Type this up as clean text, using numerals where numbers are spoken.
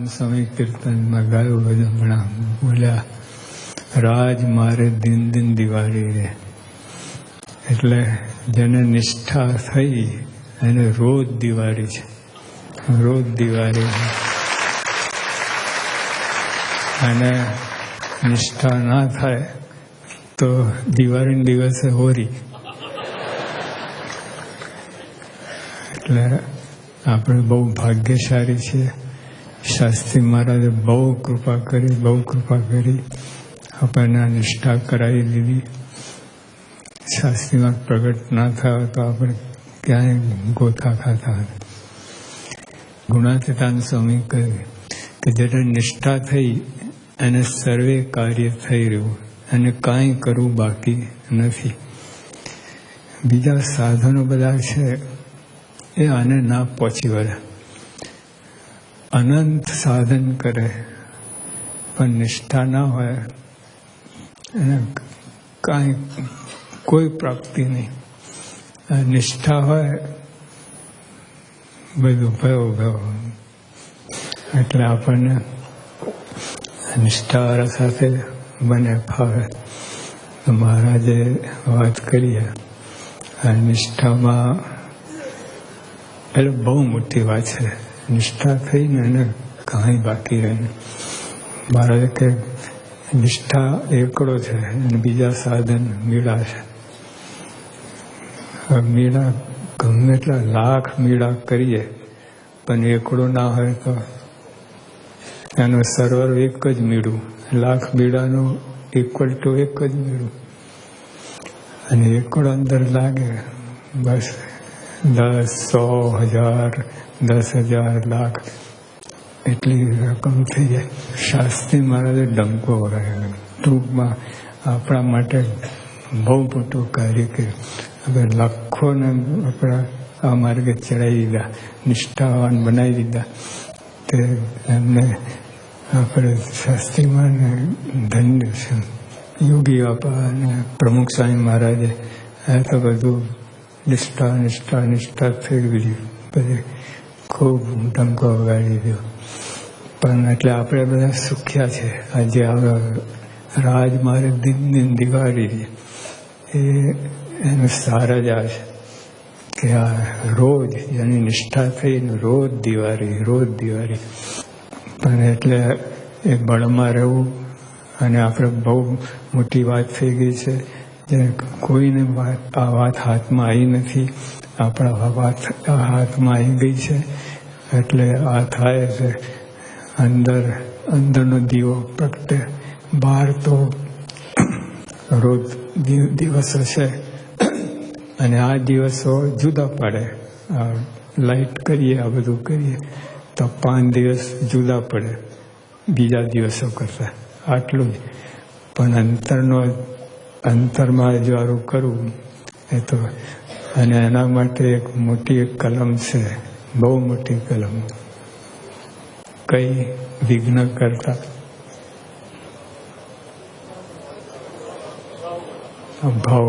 સ્વામી કીર્તનમાં ગાયું બધું હમણાં બોલ્યા, રાજ મારે દિન દિન દિવાળી રે. એટલે જેને નિષ્ઠા થઈ એને રોજ દિવાળી છે, રોજ દિવાળી. અને નિષ્ઠા ના થાય તો દિવાળીના દિવસે હોરી. એટલે આપણે બહુ ભાગ્યશાળી છીએ. શાસ્ત્રી મહારાજે બહુ કૃપા કરી, બહુ કૃપા કરી. આપણને નિષ્ઠા કરાવી દીધી. શાસ્ત્રીમાં પ્રગટ ના થયો તો આપણે ક્યાંય ગોથા ખાતા હતા. ગુણાતીતાન સ્વામી કહ્યું કે જ્યારે નિષ્ઠા થઈ એને સર્વે કાર્ય થઈ રહ્યું, અને કાંઈ કરવું બાકી નથી. બીજા સાધનો બધા છે એ આને ના પહોંચી વળે. અનંત સાધન કરે પણ નિષ્ઠા ના હોય એને કાંઈ કોઈ પ્રાપ્તિ નહીં. નિષ્ઠા હોય બધું ભયો. એટલે આપણને નિષ્ઠાવાળા સાથે બને ફાવે. મહારાજે વાત કરીએ આ નિષ્ઠામાં, એટલે બહુ મોટી વાત છે. નિષ્ઠા થઈને એને કાંઈ બાકી રહે. મહારાજે કે નિષ્ઠા એકડો છે અને બીજા સાધન મીડા છે. મીડા ગમે એટલા લાખ મીડા કરીએ પણ એકડો ના હોય તો એનું સર્વર એક જ મીડું, લાખ મીડાનું ઇક્વલ ટુ એક જ મીડું. અને એકડો અંદર લાગે બસ 10, 100, 10,000, 10,000, લાખ એટલી રકમ થઈ જાય. શાસ્ત્રી મહારાજે ડંકો વગાડ્યો. ટૂંકમાં આપણા માટે બહુ મોટું કાર્ય કર્યું. હવે લાખોને આપણા આ માર્ગે ચડાવી દીધા, નિષ્ઠાવાન બનાવી દીધા. તે એમને આપણે શાસ્ત્રીમાં ધન્ય છે. યોગી બાપા અને પ્રમુખ સ્વામી મહારાજે આ તો બધું નિષ્ઠા થઈ ગઈ. પછી ખૂબ ડંકો વગાડી દીધો. પણ એટલે આપણે બધા સુખ્યા છે. આજે હવે રાજ મારે દિન દિન દિવાળી એનું સાર જ આ છે કે આ રોજ એની નિષ્ઠા થઈને રોજ દિવાળી. પણ એટલે એ બળમાં રહેવું. અને આપણે બહુ મોટી વાત થઈ ગઈ છે. કોઈને આ વાત હાથમાં આવી નથી. આપણા વાત આ હાથમાં આવી ગઈ છે. એટલે આ થાય છે અંદરનો દીવો પ્રગટે. બહાર તો રોજ દિવસો છે અને આ દિવસો જુદા પડે. લાઈટ કરીએ, આ બધું કરીએ તો 5 દિવસ જુદા પડે બીજા દિવસો કરતાં. આટલું જ. પણ અંતરમાં જ્વારું કરવું એ તો, અને એના માટે એક મોટી કલમ છે, બહુ મોટી કલમ. કઈ વિઘ્ન કરતા ભાવ